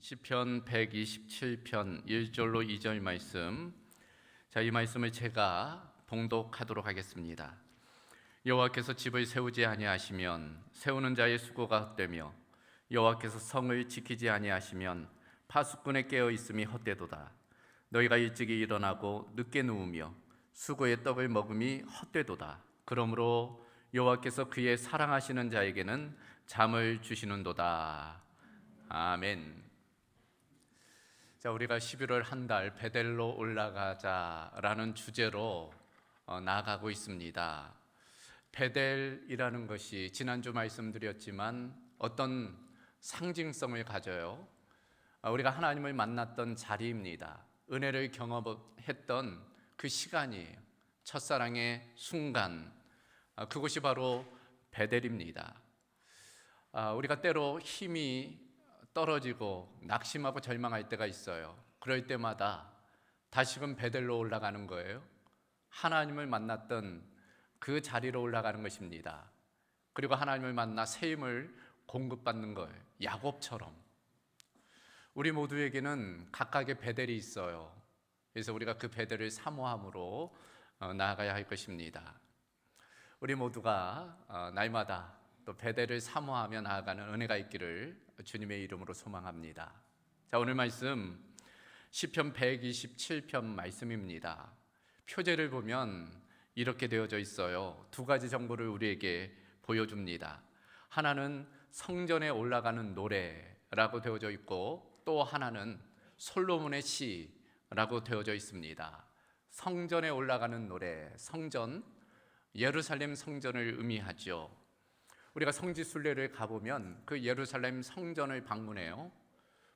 시편 127편 1절로 2절 말씀. 이 말씀을 제가 봉독하도록 하겠습니다. 여호와께서 집을 세우지 아니하시면 세우는 자의 수고가 헛되며 여호와께서 성을 지키지 아니하시면 파수꾼의 깨어 있음이 헛되도다. 너희가 일찍이 일어나고 늦게 누우며 수고의 떡을 먹음이 헛되도다. 그러므로 여호와께서 그의 사랑하시는 자에게는 잠을 주시는도다. 아멘. 우리가 11월 한 달 베델로 올라가자라는 주제로 나아가고 있습니다. 베델이라는 것이 지난주 말씀드렸지만 어떤 상징성을 가져요. 우리가 하나님을 만났던 자리입니다. 은혜를 경험했던 그 시간이에요. 첫사랑의 순간, 그곳이 바로 베델입니다. 우리가 때로 힘이 떨어지고 낙심하고 절망할 때가 있어요. 그럴 때마다 다시금 베델로 올라가는 거예요. 하나님을 만났던 그 자리로 올라가는 것입니다. 그리고 하나님을 만나 새 힘을 공급받는 거예요. 야곱처럼. 우리 모두에게는 각각의 베델이 있어요. 그래서 우리가 그 베델을 사모함으로 나아가야 할 것입니다. 우리 모두가 날마다 또 베델을 사모하며 나아가는 은혜가 있기를 주님의 이름으로 소망합니다. 오늘 말씀 시편 127편 말씀입니다. 표제를 보면 이렇게 되어져 있어요. 두 가지 정보를 우리에게 보여줍니다. 하나는 성전에 올라가는 노래라고 되어져 있고 또 하나는 솔로몬의 시라고 되어져 있습니다. 성전에 올라가는 노래, 성전, 예루살렘 성전을 의미하죠. 우리가 성지순례를 가보면 그 예루살렘 성전을 방문해요.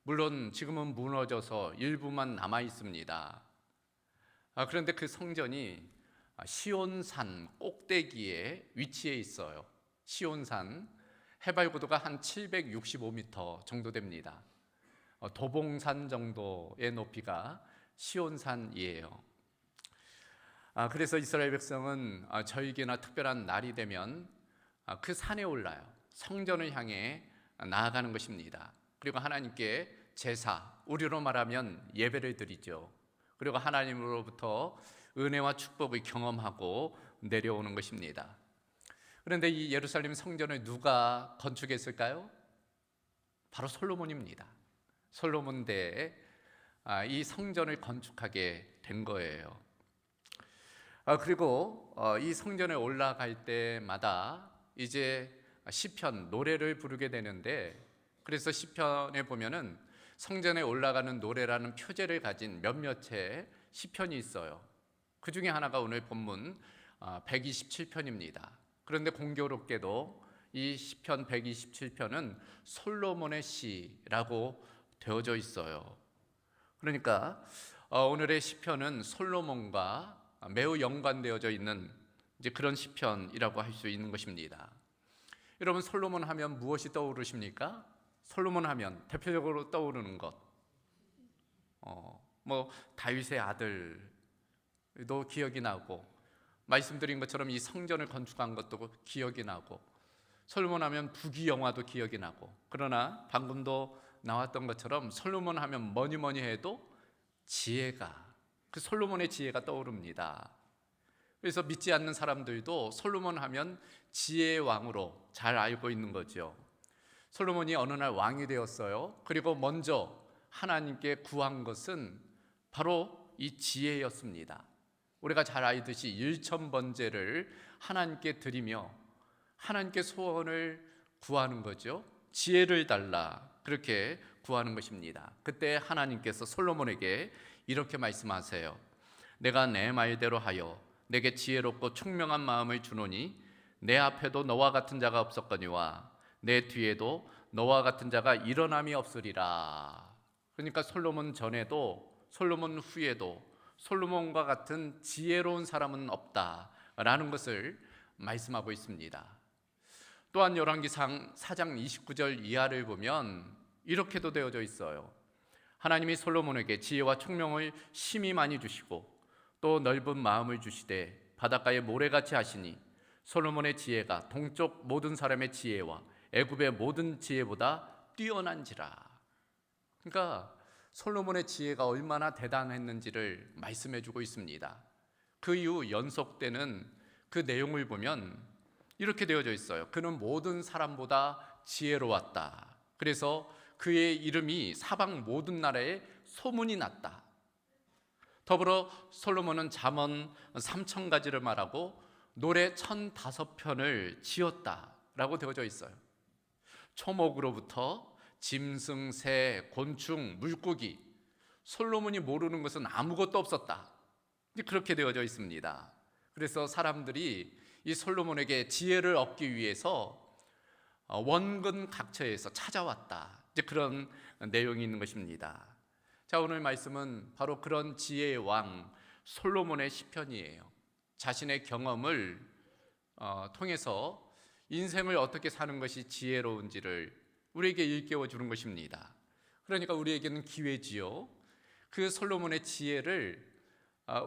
물론 지금은 무너져서 일부만 남아 있습니다. 그런데 그 성전이 시온산 꼭대기에 위치해 있어요. 시온산 해발 고도가 한 765m 정도 됩니다. 도봉산 정도의 높이가 시온산이에요. 그래서 이스라엘 백성은 절기나 특별한 날이 되면 그 산에 올라요. 성전을 향해 나아가는 것입니다. 그리고 하나님께 제사, 우리로 말하면 예배를 드리죠. 그리고 하나님으로부터 은혜와 축복을 경험하고 내려오는 것입니다. 그런데 이 예루살렘 성전을 누가 건축했을까요? 바로 솔로몬입니다. 솔로몬 때에 이 성전을 건축하게 된 거예요. 그리고 이 성전에 올라갈 때마다 이제 시편, 노래를 부르게 되는데, 그래서 시편에 보면은 성전에 올라가는 노래라는 표제를 가진 몇몇의 시편이 있어요. 그 중에 하나가 오늘 본문 127편입니다. 그런데 공교롭게도 이 시편 127편은 솔로몬의 시라고 되어져 있어요. 그러니까 오늘의 시편은 솔로몬과 매우 연관되어져 있는 이제 그런 시편이라고 할 수 있는 것입니다. 여러분, 솔로몬 하면 무엇이 떠오르십니까? 솔로몬 하면 대표적으로 떠오르는 것, 다윗의 아들도 기억이 나고, 말씀드린 것처럼 이 성전을 건축한 것도 기억이 나고, 솔로몬 하면 부귀 영화도 기억이 나고, 그러나 방금도 나왔던 것처럼 솔로몬 하면 뭐니 해도 지혜가, 그 솔로몬의 지혜가 떠오릅니다. 그래서 믿지 않는 사람들도 솔로몬 하면 지혜의 왕으로 잘 알고 있는 거죠. 솔로몬이 어느 날 왕이 되었어요. 그리고 먼저 하나님께 구한 것은 바로 이 지혜였습니다. 우리가 잘 알듯이 일천번제를 하나님께 드리며 하나님께 소원을 구하는 거죠. 지혜를 달라, 그렇게 구하는 것입니다. 그때 하나님께서 솔로몬에게 이렇게 말씀하세요. 내가 내 말대로 하여 내게 지혜롭고 총명한 마음을 주노니 내 앞에도 너와 같은 자가 없었거니와 내 뒤에도 너와 같은 자가 일어남이 없으리라. 그러니까 솔로몬 전에도 솔로몬 후에도 솔로몬과 같은 지혜로운 사람은 없다라는 것을 말씀하고 있습니다. 또한 열왕기상 4장 29절 이하를 보면 이렇게도 되어져 있어요. 하나님이 솔로몬에게 지혜와 총명을 심히 많이 주시고 또 넓은 마음을 주시되 바닷가에 모래같이 하시니 솔로몬의 지혜가 동쪽 모든 사람의 지혜와 애굽의 모든 지혜보다 뛰어난지라. 그러니까 솔로몬의 지혜가 얼마나 대단했는지를 말씀해 주고 있습니다. 그 이후 연속되는 그 내용을 보면 이렇게 되어져 있어요. 그는 모든 사람보다 지혜로웠다. 그래서 그의 이름이 사방 모든 나라에 소문이 났다. 더불어 솔로몬은 잠언 3,000가지를 말하고 노래 1,005편을 지었다라고 되어져 있어요. 초목으로부터 짐승, 새, 곤충, 물고기, 솔로몬이 모르는 것은 아무것도 없었다. 그렇게 되어져 있습니다. 그래서 사람들이 이 솔로몬에게 지혜를 얻기 위해서 원근 각처에서 찾아왔다. 이제 그런 내용이 있는 것입니다. 자, 오늘 말씀은 바로 그런 지혜의 왕 솔로몬의 시편이에요. 자신의 경험을 통해서 인생을 어떻게 사는 것이 지혜로운지를 우리에게 일깨워 주는 것입니다. 그러니까 우리에게는 기회지요. 그 솔로몬의 지혜를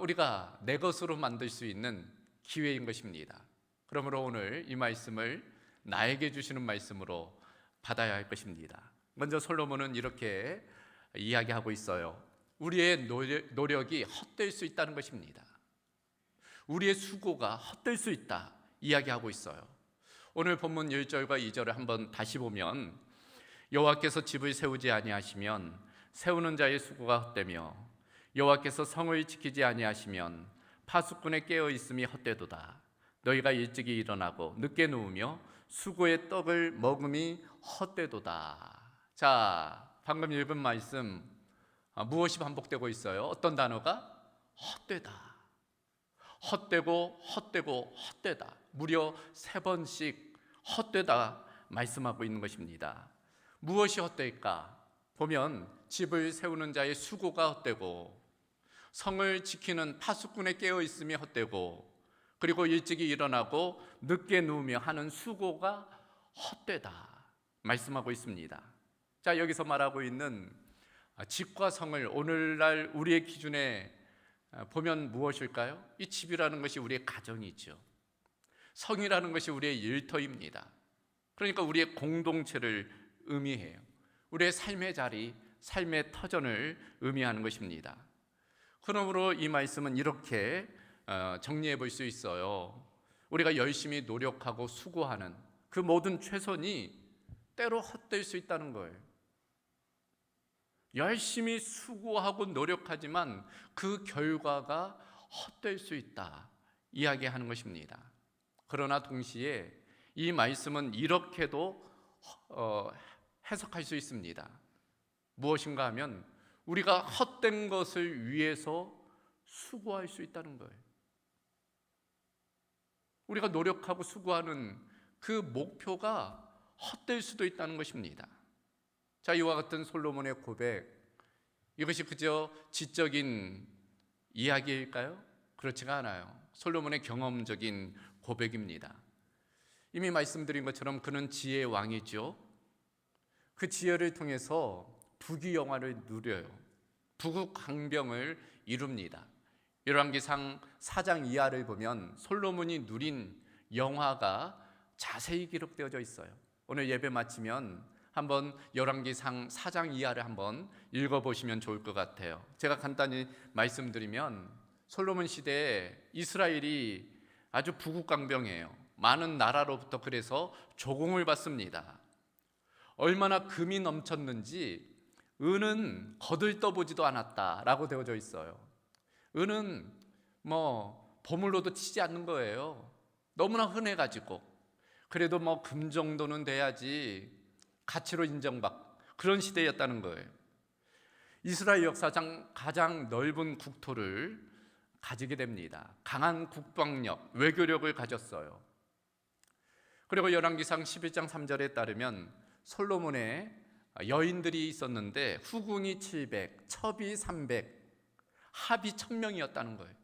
우리가 내 것으로 만들 수 있는 기회인 것입니다. 그러므로 오늘 이 말씀을 나에게 주시는 말씀으로 받아야 할 것입니다. 먼저 솔로몬은 이렇게 이야기하고 있어요. 우리의 노력이 헛될 수 있다는 것입니다. 우리의 수고가 헛될 수 있다 이야기하고 있어요. 오늘 본문 1절과 2절을 한번 다시 보면 여호와께서 집을 세우지 아니하시면 세우는 자의 수고가 헛되며 여호와께서 성을 지키지 아니하시면 파수꾼의 깨어 있음이 헛되도다. 너희가 일찍이 일어나고 늦게 누우며 수고의 떡을 먹음이 헛되도다. 자, 방금 읽은 말씀 무엇이 반복되고 있어요? 어떤 단어가? 헛되다. 헛되고 헛되고 헛되다. 무려 3번씩 헛되다 말씀하고 있는 것입니다. 무엇이 헛될까? 보면 집을 세우는 자의 수고가 헛되고 성을 지키는 파수꾼의 깨어 있음이 헛되고 그리고 일찍이 일어나고 늦게 누우며 하는 수고가 헛되다 말씀하고 있습니다. 자, 여기서 말하고 있는 집과 성을 오늘날 우리의 기준에 보면 무엇일까요? 이 집이라는 것이 우리의 가정이죠. 성이라는 것이 우리의 일터입니다. 그러니까 우리의 공동체를 의미해요. 우리의 삶의 자리, 삶의 터전을 의미하는 것입니다. 그러므로 이 말씀은 이렇게 정리해 볼 수 있어요. 우리가 열심히 노력하고 수고하는 그 모든 최선이 때로 헛될 수 있다는 거예요. 열심히 수고하고 노력하지만 그 결과가 헛될 수 있다 이야기하는 것입니다. 그러나 동시에 이 말씀은 이렇게도 해석할 수 있습니다. 무엇인가 하면 우리가 헛된 것을 위해서 수고할 수 있다는 거예요. 우리가 노력하고 수고하는 그 목표가 헛될 수도 있다는 것입니다. 자, 이와 같은 솔로몬의 고백, 이것이 그저 지적인 이야기일까요? 그렇지가 않아요. 솔로몬의 경험적인 고백입니다. 이미 말씀드린 것처럼 그는 지혜의 왕이죠. 그 지혜를 통해서 부귀영화를 누려요. 부국강병을 이룹니다. 열왕기상 4장 이하를 보면 솔로몬이 누린 영화가 자세히 기록되어져 있어요. 오늘 예배 마치면 한번 열왕기상 4장 이하를 한번 읽어보시면 좋을 것 같아요. 제가 간단히 말씀드리면 솔로몬 시대에 이스라엘이 아주 부국강병이에요. 많은 나라로부터 그래서 조공을 받습니다. 얼마나 금이 넘쳤는지 은은 거들떠보지도 않았다라고 되어져 있어요. 은은 보물로도 치지 않는 거예요. 너무나 흔해가지고 그래도 금 정도는 돼야지 가치로 인정받고 그런 시대였다는 거예요. 이스라엘 역사상 가장 넓은 국토를 가지게 됩니다. 강한 국방력, 외교력을 가졌어요. 그리고 열왕기상 11장 3절에 따르면 솔로몬의 여인들이 있었는데 후궁이 700, 첩이 300, 합이 1000명이었다는 거예요.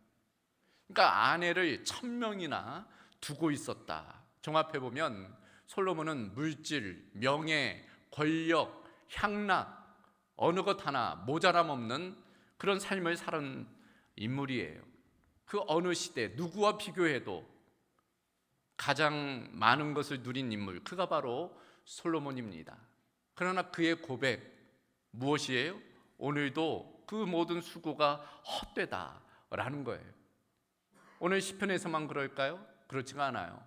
그러니까 아내를 1000명이나 두고 있었다. 종합해보면 솔로몬은 물질, 명예, 권력, 향락 어느 것 하나 모자람 없는 그런 삶을 살은 인물이에요. 그 어느 시대 누구와 비교해도 가장 많은 것을 누린 인물, 그가 바로 솔로몬입니다. 그러나 그의 고백 무엇이에요? 오늘도 그 모든 수고가 헛되다라는 거예요. 오늘 시편에서만 그럴까요? 그렇지가 않아요.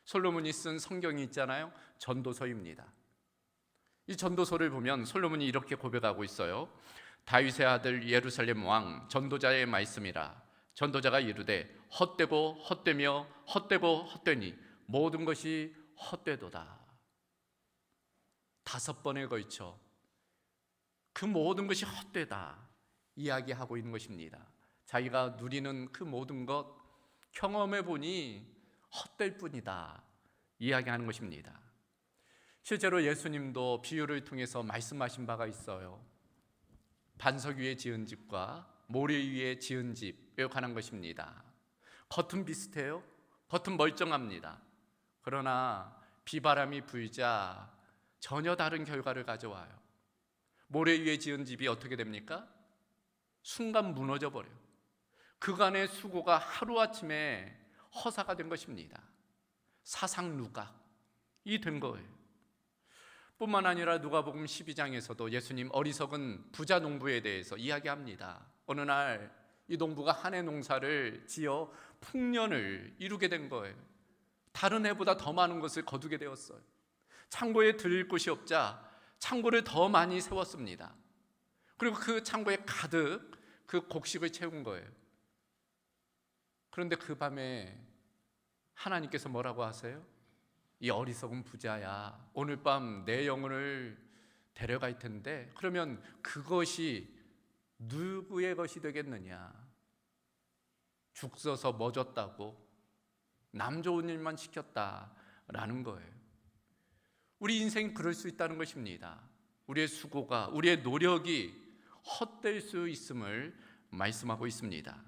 솔로몬이 쓴 성경이 있잖아요. 전도서입니다. 이 전도서를 보면 솔로몬이 이렇게 고백하고 있어요. 다윗의 아들 예루살렘 왕 전도자의 말씀이라. 전도자가 이르되 헛되고 헛되며 헛되고 헛되니 모든 것이 헛되도다. 5번에 걸쳐 그 모든 것이 헛되다 이야기하고 있는 것입니다. 자기가 누리는 그 모든 것 경험해 보니 헛될 뿐이다 이야기하는 것입니다. 실제로 예수님도 비유를 통해서 말씀하신 바가 있어요. 반석 위에 지은 집과 모래 위에 지은 집에 관한 것입니다. 겉은 비슷해요. 겉은 멀쩡합니다. 그러나 비바람이 불자 전혀 다른 결과를 가져와요. 모래 위에 지은 집이 어떻게 됩니까? 순간 무너져 버려요. 그간의 수고가 하루아침에 허사가 된 것입니다. 사상누각이 된 거예요. 뿐만 아니라 누가복음 12장에서도 예수님 어리석은 부자 농부에 대해서 이야기합니다. 어느 날 이 농부가 한 해 농사를 지어 풍년을 이루게 된 거예요. 다른 해보다 더 많은 것을 거두게 되었어요. 창고에 들일 곳이 없자 창고를 더 많이 세웠습니다. 그리고 그 창고에 가득 그 곡식을 채운 거예요. 그런데 그 밤에 하나님께서 뭐라고 하세요? 이 어리석은 부자야, 오늘 밤 내 영혼을 데려갈 텐데 그러면 그것이 누구의 것이 되겠느냐? 죽 써서 뭐 줬다고? 남 좋은 일만 시켰다라는 거예요. 우리 인생이 그럴 수 있다는 것입니다. 우리의 수고가, 우리의 노력이 헛될 수 있음을 말씀하고 있습니다.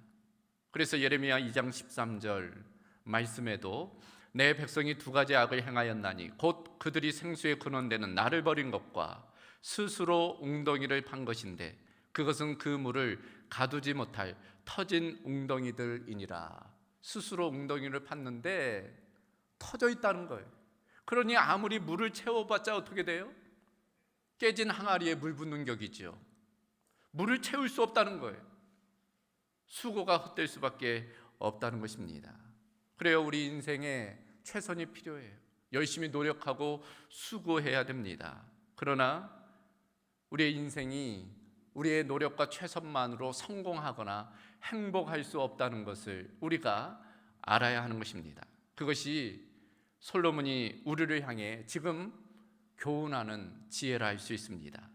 그래서 예레미야 2장 13절 말씀에도 내 백성이 2가지 악을 행하였나니 곧 그들이 생수의 근원되는 나를 버린 것과 스스로 웅덩이를 판 것인데 그것은 그 물을 가두지 못할 터진 웅덩이들이니라. 스스로 웅덩이를 팠는데 터져 있다는 거예요. 그러니 아무리 물을 채워봤자 어떻게 돼요? 깨진 항아리에 물 붓는 격이죠. 물을 채울 수 없다는 거예요. 수고가 헛될 수밖에 없다는 것입니다. 그래요, 우리 인생에 최선이 필요해요. 열심히 노력하고 수고해야 됩니다. 그러나 우리의 인생이 우리의 노력과 최선만으로 성공하거나 행복할 수 없다는 것을 우리가 알아야 하는 것입니다. 그것이 솔로몬이 우리를 향해 지금 교훈하는 지혜라 할 수 있습니다.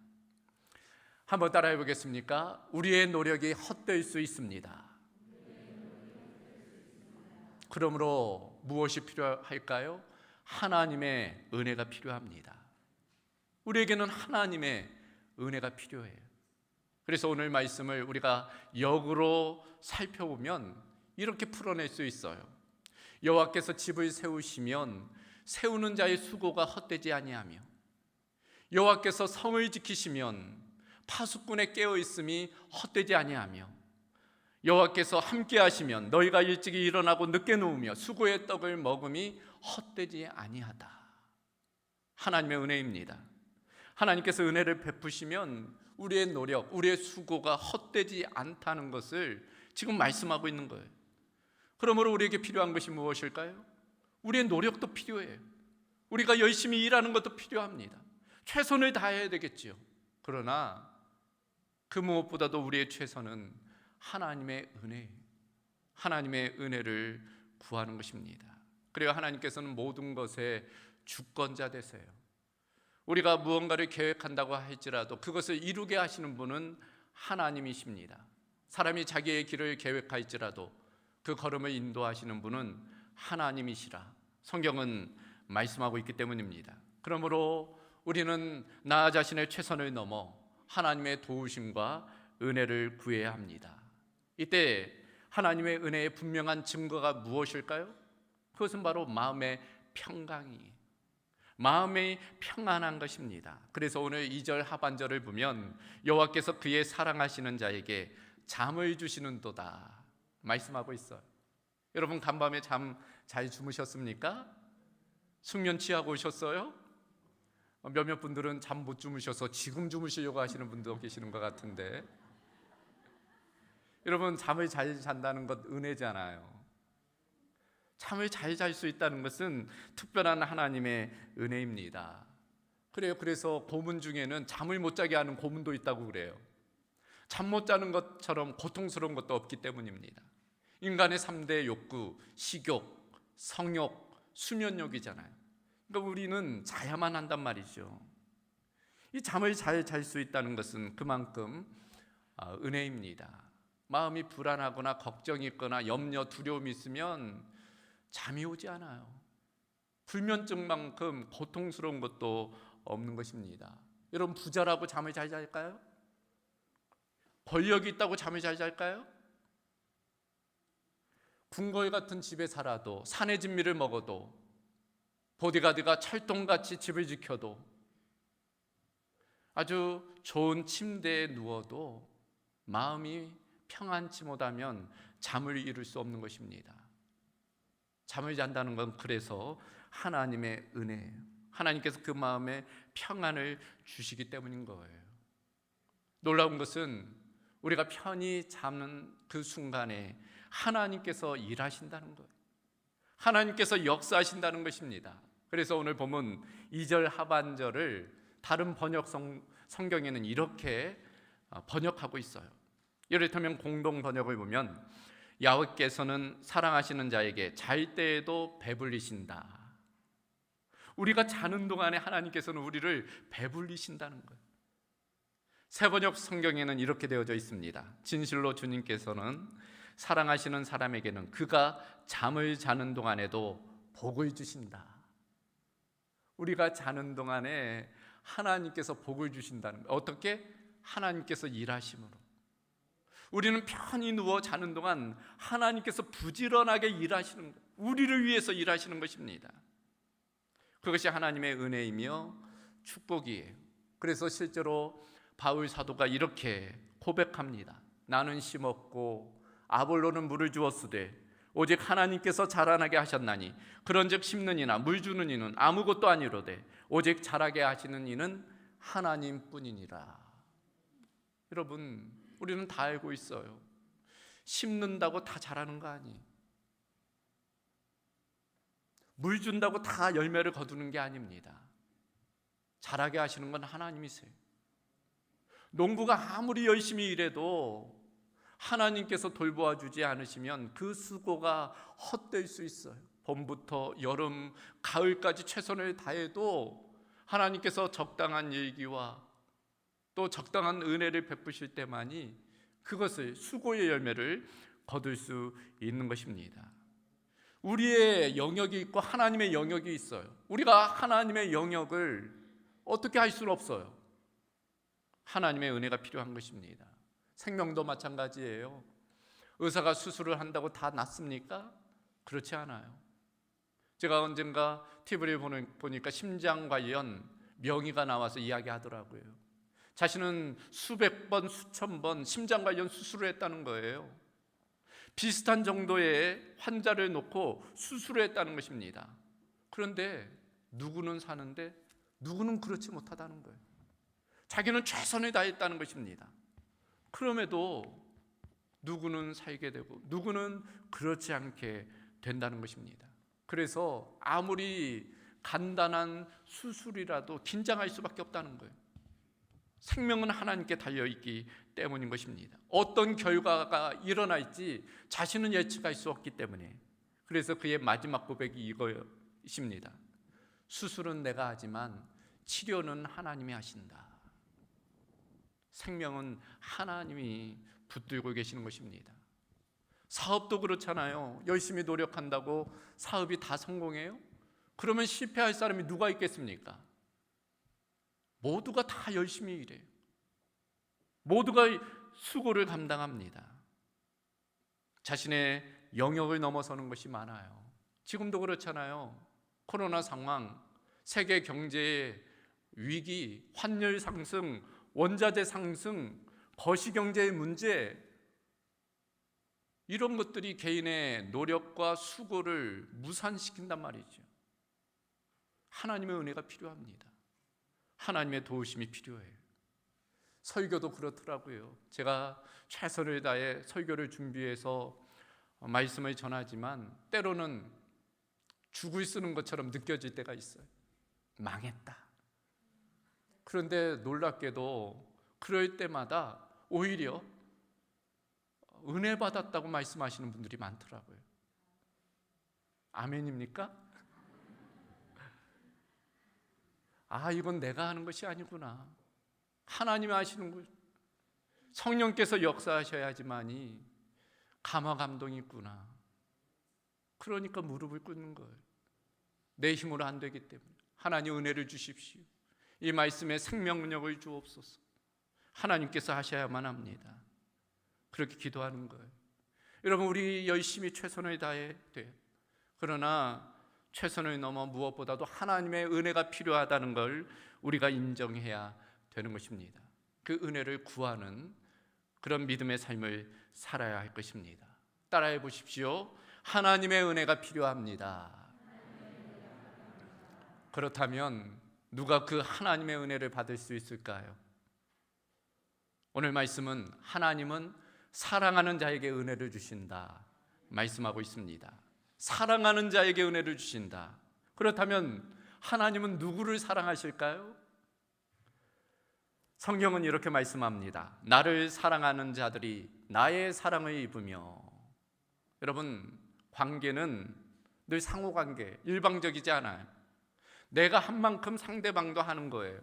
한번 따라해 보겠습니까? 우리의 노력이 헛될 수 있습니다. 그러므로 무엇이 필요할까요? 하나님의 은혜가 필요합니다. 우리에게는 하나님의 은혜가 필요해요. 그래서 오늘 말씀을 우리가 역으로 살펴보면 이렇게 풀어낼 수 있어요. 여호와께서 집을 세우시면 세우는 자의 수고가 헛되지 아니하며 여호와께서 성을 지키시면 파수꾼의 깨어 있음이 헛되지 아니하며 여호와께서 함께 하시면 너희가 일찍이 일어나고 늦게 누우며 수고의 떡을 먹음이 헛되지 아니하다. 하나님의 은혜입니다. 하나님께서 은혜를 베푸시면 우리의 노력, 우리의 수고가 헛되지 않다는 것을 지금 말씀하고 있는 거예요. 그러므로 우리에게 필요한 것이 무엇일까요? 우리의 노력도 필요해요. 우리가 열심히 일하는 것도 필요합니다. 최선을 다해야 되겠지요. 그러나 그 무엇보다도 우리의 최선은 하나님의 은혜, 하나님의 은혜를 구하는 것입니다. 그래야 하나님께서는 모든 것의 주권자 되세요. 우리가 무언가를 계획한다고 할지라도 그것을 이루게 하시는 분은 하나님이십니다. 사람이 자기의 길을 계획할지라도 그 걸음을 인도하시는 분은 하나님이시라 성경은 말씀하고 있기 때문입니다. 그러므로 우리는 나 자신의 최선을 넘어 하나님의 도우심과 은혜를 구해야 합니다. 이때 하나님의 은혜의 분명한 증거가 무엇일까요? 그것은 바로 마음의 평강이에요. 마음이 평안한 것입니다. 그래서 오늘 2절 하반절을 보면 여호와께서 그의 사랑하시는 자에게 잠을 주시는도다 말씀하고 있어요. 여러분 간밤에 잠 잘 주무셨습니까? 숙면 취하고 오셨어요? 몇몇 분들은 잠 못 주무셔서 지금 주무시려고 하시는 분도 계시는 것 같은데, 여러분, 잠을 잘 잔다는 것 은혜잖아요. 잠을 잘 잘 수 있다는 것은 특별한 하나님의 은혜입니다. 그래요. 그래서 고문 중에는 잠을 못 자게 하는 고문도 있다고 그래요. 잠 못 자는 것처럼 고통스러운 것도 없기 때문입니다. 인간의 3대 욕구, 식욕, 성욕, 수면욕이잖아요. 그러니까 우리는 자야만 한단 말이죠. 이 잠을 잘 잘 수 있다는 것은 그만큼 은혜입니다. 마음이 불안하거나 걱정이 있거나 염려, 두려움이 있으면 잠이 오지 않아요. 불면증만큼 고통스러운 것도 없는 것입니다. 여러분, 부자라고 잠을 잘 잘까요? 권력이 있다고 잠을 잘 잘까요? 궁궐 같은 집에 살아도, 산의 진미를 먹어도, 보디가드가 철동같이 집을 지켜도, 아주 좋은 침대에 누워도 마음이 평안치 못하면 잠을 이룰 수 없는 것입니다. 잠을 잔다는 건 그래서 하나님의 은혜예요. 하나님께서 그 마음에 평안을 주시기 때문인 거예요. 놀라운 것은 우리가 편히 자는 그 순간에 하나님께서 일하신다는 거예요. 하나님께서 역사하신다는 것입니다. 그래서 오늘 보면 2절 하반절을 다른 번역 성경에는 이렇게 번역하고 있어요. 이를테면 공동 번역을 보면 야훼께서는 사랑하시는 자에게 잘 때에도 배불리신다. 우리가 자는 동안에 하나님께서는 우리를 배불리신다는 거예요. 새 번역 성경에는 이렇게 되어져 있습니다. 진실로 주님께서는 사랑하시는 사람에게는 그가 잠을 자는 동안에도 복을 주신다. 우리가 자는 동안에 하나님께서 복을 주신다는 거예요. 어떻게? 하나님께서 일하심으로. 우리는 편히 누워 자는 동안 하나님께서 부지런하게 일하시는 거예요. 우리를 위해서 일하시는 것입니다. 그것이 하나님의 은혜이며 축복이에요. 그래서 실제로 바울 사도가 이렇게 고백합니다. 나는 심었고 아볼로는 물을 주었으되 오직 하나님께서 자라나게 하셨나니 그런즉 심는 이나 물 주는 이는 아무것도 아니로되 오직 자라게 하시는 이는 하나님뿐이니라. 여러분, 우리는 다 알고 있어요. 심는다고 다 자라는 거 아니에요. 물 준다고 다 열매를 거두는 게 아닙니다. 자라게 하시는 건 하나님이세요. 농부가 아무리 열심히 일해도 하나님께서 돌보아 주지 않으시면 그 수고가 헛될 수 있어요. 봄부터 여름, 가을까지 최선을 다해도 하나님께서 적당한 일기와 또 적당한 은혜를 베푸실 때만이 그것을 수고의 열매를 거둘 수 있는 것입니다. 우리의 영역이 있고 하나님의 영역이 있어요. 우리가 하나님의 영역을 어떻게 할 수는 없어요. 하나님의 은혜가 필요한 것입니다. 생명도 마찬가지예요. 의사가 수술을 한다고 다 낫습니까? 그렇지 않아요. 제가 언젠가 TV를 보니까 심장 관련 명의가 나와서 이야기하더라고요. 자신은 수백 번, 수천 번 심장 관련 수술을 했다는 거예요. 비슷한 정도의 환자를 놓고 수술을 했다는 것입니다. 그런데 누구는 사는데 누구는 그렇지 못하다는 거예요. 자기는 최선을 다했다는 것입니다. 그럼에도 누구는 살게 되고 누구는 그렇지 않게 된다는 것입니다. 그래서 아무리 간단한 수술이라도 긴장할 수밖에 없다는 거예요. 생명은 하나님께 달려있기 때문인 것입니다. 어떤 결과가 일어날지 자신은 예측할 수 없기 때문에. 그래서 그의 마지막 고백이 이것입니다. 수술은 내가 하지만 치료는 하나님이 하신다. 생명은 하나님이 붙들고 계시는 것입니다. 사업도 그렇잖아요. 열심히 노력한다고 사업이 다 성공해요? 그러면 실패할 사람이 누가 있겠습니까? 모두가 다 열심히 일해요. 모두가 수고를 감당합니다. 자신의 영역을 넘어서는 것이 많아요. 지금도 그렇잖아요. 코로나 상황, 세계 경제의 위기, 환율 상승, 원자재 상승, 거시경제의 문제, 이런 것들이 개인의 노력과 수고를 무산시킨단 말이죠. 하나님의 은혜가 필요합니다. 하나님의 도우심이 필요해요. 설교도 그렇더라고요. 제가 최선을 다해 설교를 준비해서 말씀을 전하지만 때로는 죽을 쓰는 것처럼 느껴질 때가 있어요. 망했다. 그런데 놀랍게도 그럴 때마다 오히려 은혜 받았다고 말씀하시는 분들이 많더라고요. 아멘입니까? 이건 내가 하는 것이 아니구나. 하나님이 하시는 것, 성령께서 역사하셔야지만이 감화 감동이 있구나. 그러니까 무릎을 꿇는 거예요. 내 힘으로 안 되기 때문에 하나님 은혜를 주십시오. 이 말씀에 생명력을 주옵소서. 하나님께서 하셔야만 합니다. 그렇게 기도하는 거예요. 여러분, 우리 열심히 최선을 다해야 돼요. 그러나 최선을 넘어 무엇보다도 하나님의 은혜가 필요하다는 걸 우리가 인정해야 되는 것입니다. 그 은혜를 구하는 그런 믿음의 삶을 살아야 할 것입니다. 따라해 보십시오. 하나님의 은혜가 필요합니다. 그렇다면 누가 그 하나님의 은혜를 받을 수 있을까요? 오늘 말씀은 하나님은 사랑하는 자에게 은혜를 주신다 말씀하고 있습니다. 사랑하는 자에게 은혜를 주신다. 그렇다면 하나님은 누구를 사랑하실까요? 성경은 이렇게 말씀합니다. 나를 사랑하는 자들이 나의 사랑을 입으며. 여러분, 관계는 늘 상호관계, 일방적이지 않아요. 내가 한 만큼 상대방도 하는 거예요.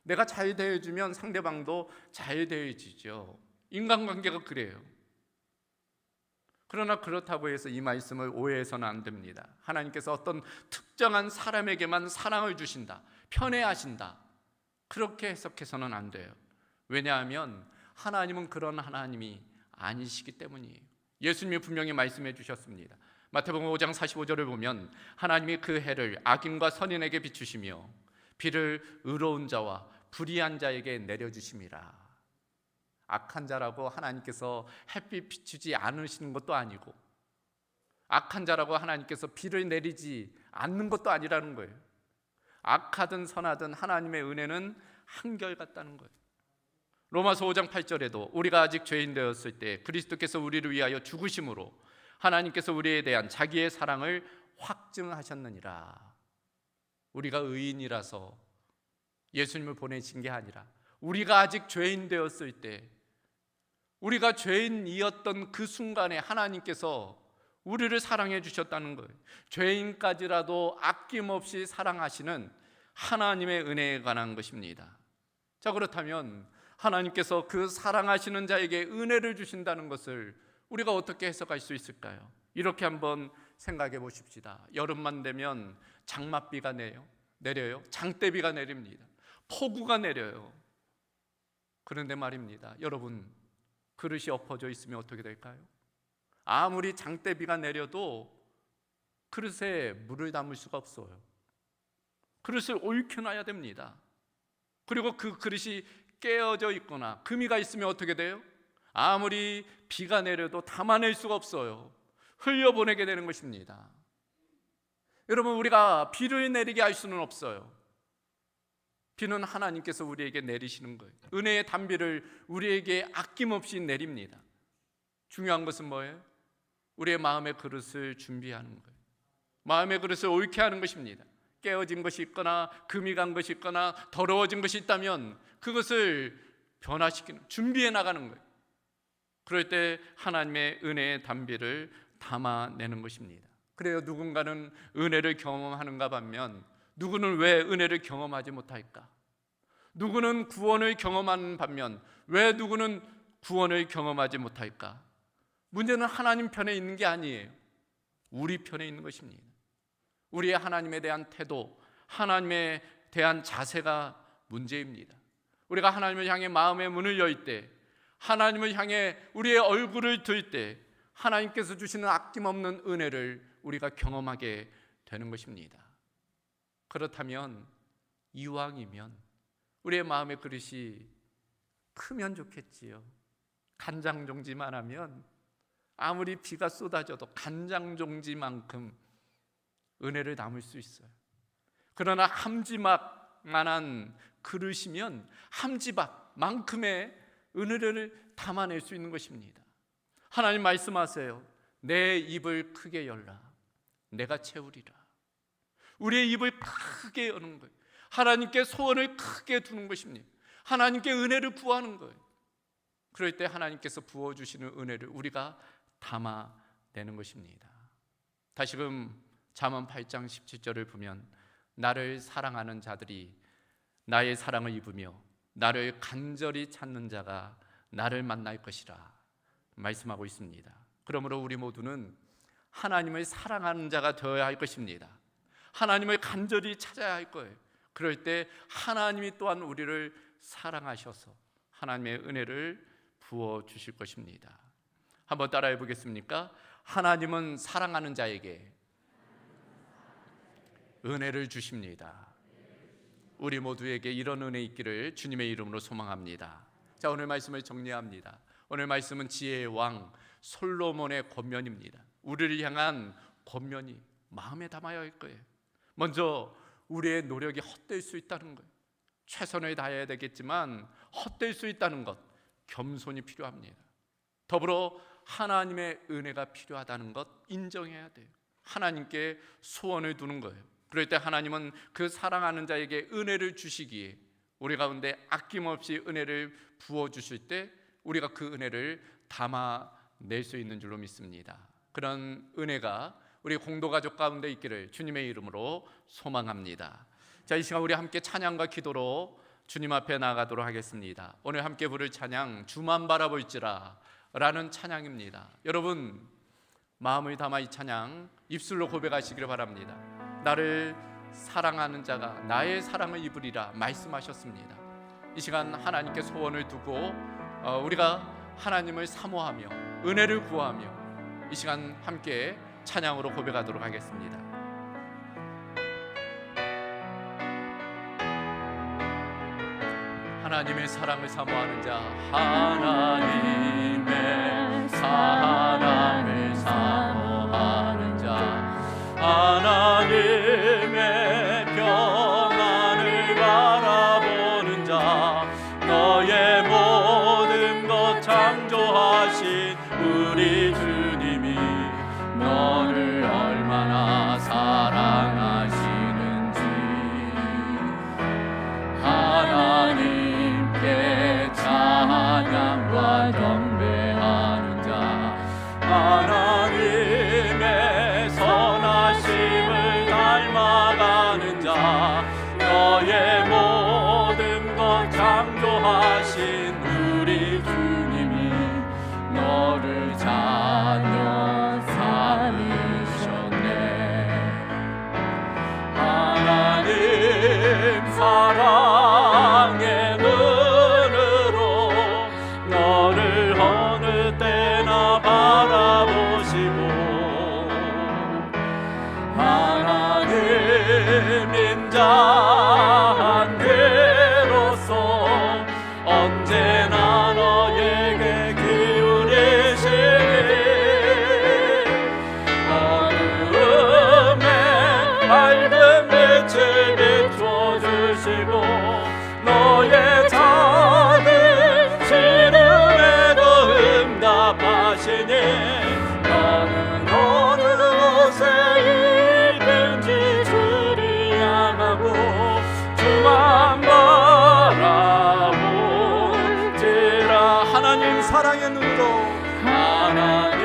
내가 잘 대해주면 상대방도 잘 대해주죠. 인간관계가 그래요. 그러나 그렇다고 해서 이 말씀을 오해해서는 안 됩니다. 하나님께서 어떤 특정한 사람에게만 사랑을 주신다, 편애하신다, 그렇게 해석해서는 안 돼요. 왜냐하면 하나님은 그런 하나님이 아니시기 때문이에요. 예수님이 분명히 말씀해 주셨습니다. 마태복음 5장 45절을 보면 하나님이 그 해를 악인과 선인에게 비추시며 비를 의로운 자와 불의한 자에게 내려주심이라. 악한 자라고 하나님께서 햇빛 비추지 않으시는 것도 아니고, 악한 자라고 하나님께서 비를 내리지 않는 것도 아니라는 거예요. 악하든 선하든 하나님의 은혜는 한결같다는 거예요. 로마서 5장 8절에도 우리가 아직 죄인 되었을 때 그리스도께서 우리를 위하여 죽으심으로 하나님께서 우리에 대한 자기의 사랑을 확증하셨느니라. 우리가 의인이라서 예수님을 보내신 게 아니라 우리가 아직 죄인 되었을 때, 우리가 죄인이었던 그 순간에 하나님께서 우리를 사랑해 주셨다는 거예요. 죄인까지라도 아낌없이 사랑하시는 하나님의 은혜에 관한 것입니다. 자, 그렇다면 하나님께서 그 사랑하시는 자에게 은혜를 주신다는 것을 우리가 어떻게 해석할 수 있을까요? 이렇게 한번 생각해 보십시다. 여름만 되면 장맛비가 내려요. 장대비가 내립니다. 폭우가 내려요. 그런데 말입니다, 여러분, 그릇이 엎어져 있으면 어떻게 될까요? 아무리 장대비가 내려도 그릇에 물을 담을 수가 없어요. 그릇을 옳혀놔야 됩니다. 그리고 그 그릇이 깨어져 있거나 금이가 있으면 어떻게 돼요? 아무리 비가 내려도 담아낼 수가 없어요. 흘려보내게 되는 것입니다. 여러분, 우리가 비를 내리게 할 수는 없어요. 비는 하나님께서 우리에게 내리시는 거예요. 은혜의 단비를 우리에게 아낌없이 내립니다. 중요한 것은 뭐예요? 우리의 마음의 그릇을 준비하는 거예요. 마음의 그릇을 옳게 하는 것입니다. 깨어진 것이 있거나 금이 간 것이 있거나 더러워진 것이 있다면 그것을 변화시키는, 준비해 나가는 거예요. 그럴 때 하나님의 은혜의 단비를 담아내는 것입니다. 그래요, 누군가는 은혜를 경험하는가 반면 누구는 왜 은혜를 경험하지 못할까? 누구는 구원을 경험하는 반면 왜 누구는 구원을 경험하지 못할까? 문제는 하나님 편에 있는 게 아니에요. 우리 편에 있는 것입니다. 우리의 하나님에 대한 태도, 하나님에 대한 자세가 문제입니다. 우리가 하나님을 향해 마음의 문을 열 때, 하나님을 향해 우리의 얼굴을 들 때 하나님께서 주시는 아낌없는 은혜를 우리가 경험하게 되는 것입니다. 그렇다면 이왕이면 우리의 마음의 그릇이 크면 좋겠지요. 간장종지만 하면 아무리 비가 쏟아져도 간장종지만큼 은혜를 담을 수 있어요. 그러나 함지막만한 그릇이면 함지박만큼의 은혜를 담아낼 수 있는 것입니다. 하나님 말씀하세요. 내 입을 크게 열라. 내가 채우리라. 우리의 입을 크게 여는 거예요. 하나님께 소원을 크게 두는 것입니다. 하나님께 은혜를 구하는 거예요. 그럴 때 하나님께서 부어주시는 은혜를 우리가 담아내는 것입니다. 다시금 잠언 8장 17절을 보면 나를 사랑하는 자들이 나의 사랑을 입으며 나를 간절히 찾는 자가 나를 만날 것이라 말씀하고 있습니다. 그러므로 우리 모두는 하나님을 사랑하는 자가 되어야 할 것입니다. 하나님을 간절히 찾아야 할 거예요. 그럴 때 하나님이 또한 우리를 사랑하셔서 하나님의 은혜를 부어주실 것입니다. 한번 따라해 보겠습니까? 하나님은 사랑하는 자에게 은혜를 주십니다. 우리 모두에게 이런 은혜 있기를 주님의 이름으로 소망합니다. 자, 오늘 말씀을 정리합니다. 오늘 말씀은 지혜의 왕 솔로몬의 권면입니다. 우리를 향한 권면이 마음에 담아야 할 거예요. 먼저 우리의 노력이 헛될 수 있다는 거예요. 최선을 다해야 되겠지만 헛될 수 있다는 것, 겸손이 필요합니다. 더불어 하나님의 은혜가 필요하다는 것 인정해야 돼요. 하나님께 소원을 두는 거예요. 그럴 때 하나님은 그 사랑하는 자에게 은혜를 주시기에 우리 가운데 아낌없이 은혜를 부어주실 때 우리가 그 은혜를 담아낼 수 있는 줄로 믿습니다. 그런 은혜가 우리 공도가족 가운데 있기를 주님의 이름으로 소망합니다. 자, 이 시간 우리 함께 찬양과 기도로 주님 앞에 나아가도록 하겠습니다. 오늘 함께 부를 찬양 주만 바라볼지라 라는 찬양입니다. 여러분 마음을 담아 이 찬양 입술로 고백하시기를 바랍니다. 나를 사랑하는 자가 나의 사랑을 입으리라 말씀하셨습니다. 이 시간 하나님께 소원을 두고 우리가 하나님을 사모하며 은혜를 구하며 이 시간 함께 찬양으로 고백하도록 하겠습니다. 하나님의 사랑을 사모하는 자, 하나님의 사랑을 사모하는 자, 하나님의 평안을 바라보는 자, 너의 모든 것 창조하신 우리 주님이 너를 얼마나 사랑하시는지 하나님께 찬양과 경배하는 자, 하나님의 선하심을 닮아가는 자, 너의 모든 것 창조하신 우리 주님이 너를 자녀 삼으셨네. 하나님 사랑의 눈으로 너를 어느 때나 바라보시고 하나님 인자한 그로서 언제나 너에게 기울이시니 어둠에 밝은 빛을 비춰주시고 너의 작은 시름에도 응답하시니 너는 어느 곳에 있든지 주를 향하고 주만 바라볼지라. 하나님 사랑의 눈으로 하나님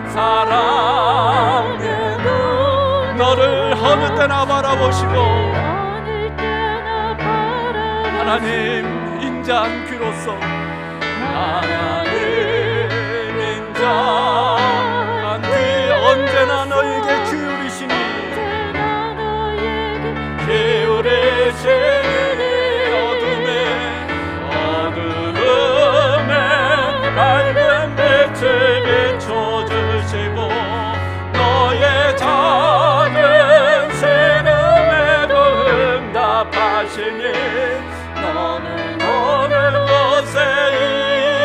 사랑의 눈 너를 어느 때나 바라보시고 하나님 인자한 귀로서 하나님 인자한 귀 언제나 너에게 기울이시니 기울이시니 어둠에 밝은 빛을 비춰주시고 너의 작은 신음에도 응답하시니 너는 어느 곳에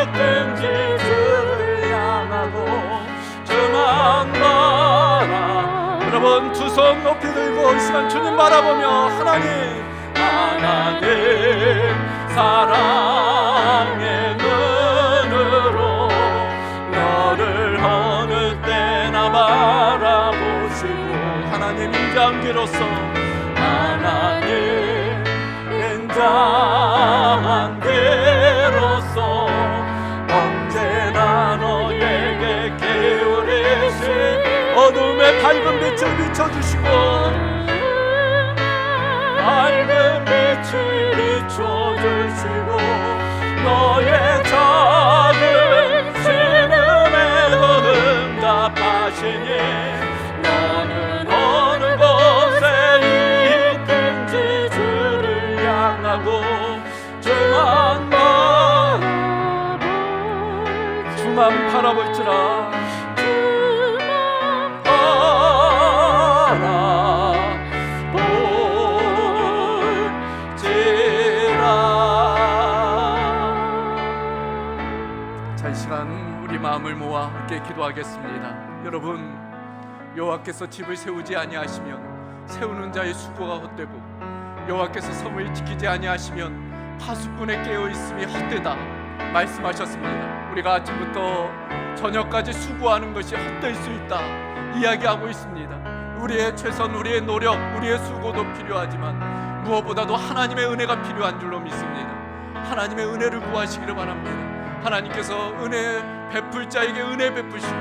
있든지 주를 향하고 주만 바라. 여러분 두 손 높이 들고 이 시간 주님 바라보며 하나님 사랑의 눈으로 너를 어느 때나 바라보시고 하나님 인자함께로서 하나님 인자함께로서 언제나 너에게 기울이신 어둠의 밝은 빛을 비춰주시고 밝은 빛을 비춰주시고 너의 작은 신음에도 응답하시니 너는 어느 곳에 있든지 주를 향하고 주만 바라볼지라 마음을 모아 함께 기도하겠습니다. 여러분, 여호와께서 집을 세우지 아니하시면 세우는 자의 수고가 헛되고 여호와께서 성을 지키지 아니하시면 파수꾼의 깨어 있음이 헛되다 말씀하셨습니다. 우리가 아침부터 저녁까지 수고하는 것이 헛될 수 있다 이야기하고 있습니다. 우리의 최선, 우리의 노력, 우리의 수고도 필요하지만 무엇보다도 하나님의 은혜가 필요한 줄로 믿습니다. 하나님의 은혜를 구하시기를 바랍니다. 하나님께서 은혜 베풀 자에게 은혜 베푸시고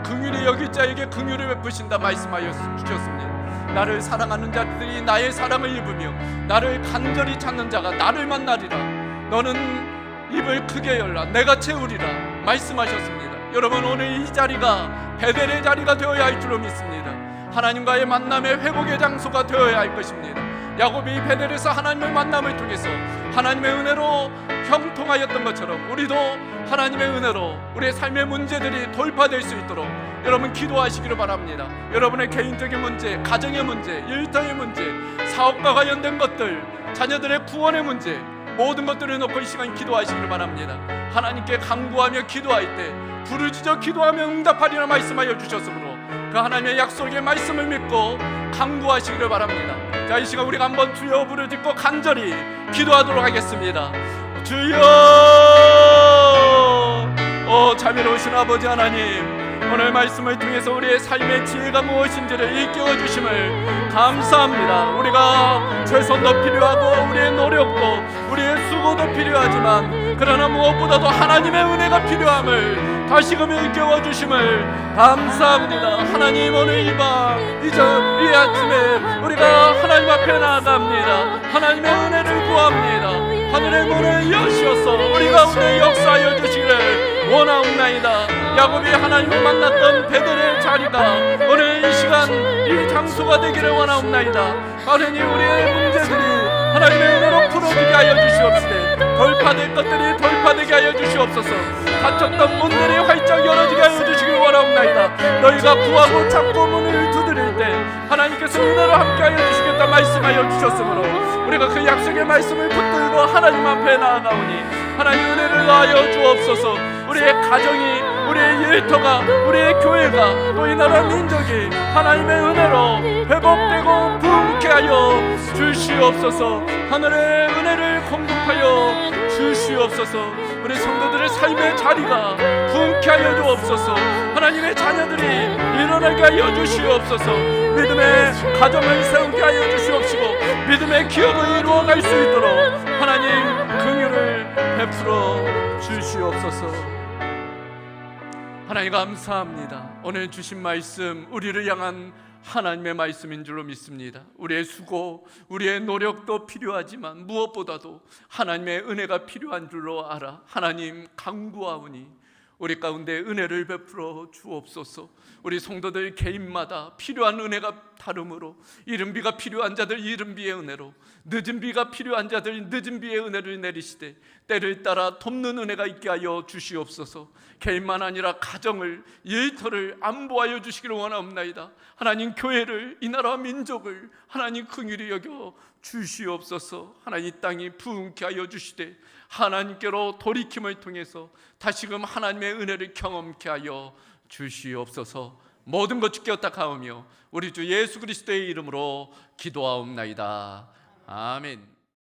긍휼히 여길 자에게 긍휼을 베푸신다 말씀하여 주셨습니다. 나를 사랑하는 자들이 나의 사랑을 입으며 나를 간절히 찾는 자가 나를 만나리라. 너는 입을 크게 열라 내가 채우리라 말씀하셨습니다. 여러분, 오늘 이 자리가 베델의 자리가 되어야 할 줄로 믿습니다. 하나님과의 만남의 회복의 장소가 되어야 할 것입니다. 야곱이 베델에서 하나님의 만남을 통해서 하나님의 은혜로 형통하였던 것처럼 우리도 하나님의 은혜로 우리의 삶의 문제들이 돌파될 수 있도록 여러분 기도하시기를 바랍니다. 여러분의 개인적인 문제, 가정의 문제, 일터의 문제, 사업과 관련된 것들, 자녀들의 구원의 문제, 모든 것들을 놓고 이 시간 기도하시기를 바랍니다. 하나님께 간구하며 기도할 때 부르짖어 기도하며 응답하리라 말씀하여 주셨으므로 그 하나님의 약속의 말씀을 믿고 간구하시기를 바랍니다. 자, 이 시간 우리가 한번 주여 부르짖고 간절히 기도하도록 하겠습니다. 주여, 자비로우신 아버지 하나님, 오늘 말씀을 통해서 우리의 삶의 지혜가 무엇인지를 일깨워 주심을 감사합니다. 우리가 최선도 필요하고 우리의 노력도 우리의 수고도 필요하지만 그러나 무엇보다도 하나님의 은혜가 필요함을 다시금 일깨워 주심을 감사합니다. 하나님, 오늘 이 아침에 우리가 하나님 앞에 나아갑니다. 하나님의 은혜를 구합니다. 하늘의 문을 여시어서 우리 가운데 역사하여 주시기를 원하옵나이다. 야곱이 하나님을 만났던 베델의 자리가 오늘 이 시간 이 장소가 되기를 원하옵나이다. 하나님, 우리의 문제들이 하나님의 은혜로 풀어지게 하여 주시옵시되 돌파될 것들이 돌파되게 하여 주시옵소서. 닫혔던 문들이 활짝 열어지게 하여 주시길 원하옵나이다. 너희가 구하고 찾고 문을 두드릴 때 하나님께서 은혜로 함께하여 주시겠다 말씀하여 주셨으므로 우리가 그 약속의 말씀을 붙들고 하나님 앞에 나아가오니 하나님 은혜를 나하여 주옵소서. 우리의 가정이, 우리의 일터가, 우리의 교회가, 또 이 나라 민족이 하나님의 은혜로 회복되고 부흥케 하여 주시옵소서. 하늘의 은혜를 공급하여 주시옵소서. 우리 성도들의 삶의 자리가 부흥케 하여 주옵소서. 하나님의 자녀들이 일어나게 하여 주시옵소서. 믿음의 가정을 세우게 하여 주시옵시고 믿음의 기업을 이루어갈 수 있도록 하나님 긍휼을 베풀어 주시옵소서. 하나님 감사합니다. 오늘 주신 말씀 우리를 향한 하나님의 말씀인 줄로 믿습니다. 우리의 수고, 우리의 노력도 필요하지만 무엇보다도 하나님의 은혜가 필요한 줄로 알아 하나님 간구하오니 우리 가운데 은혜를 베풀어 주옵소서. 우리 성도들 개인마다 필요한 은혜가 다르므로 이른 비가 필요한 자들 이른 비의 은혜로, 늦은 비가 필요한 자들 늦은 비의 은혜를 내리시되 때를 따라 돕는 은혜가 있게 하여 주시옵소서. 개인만 아니라 가정을, 일터를 안보하여 주시기를 원하옵나이다. 하나님, 교회를, 이 나라 민족을 하나님 긍휼히 여겨 주시옵소서. 하나님, 이 땅이 부흥케 하여 주시되 하나님께로 돌이킴을 통해서 다시금 하나님의 은혜를 경험케 하여 주시옵소서. 모든 것 주께 엇탁하오며 우리 주 예수 그리스도의 이름으로 기도하옵나이다. 아멘.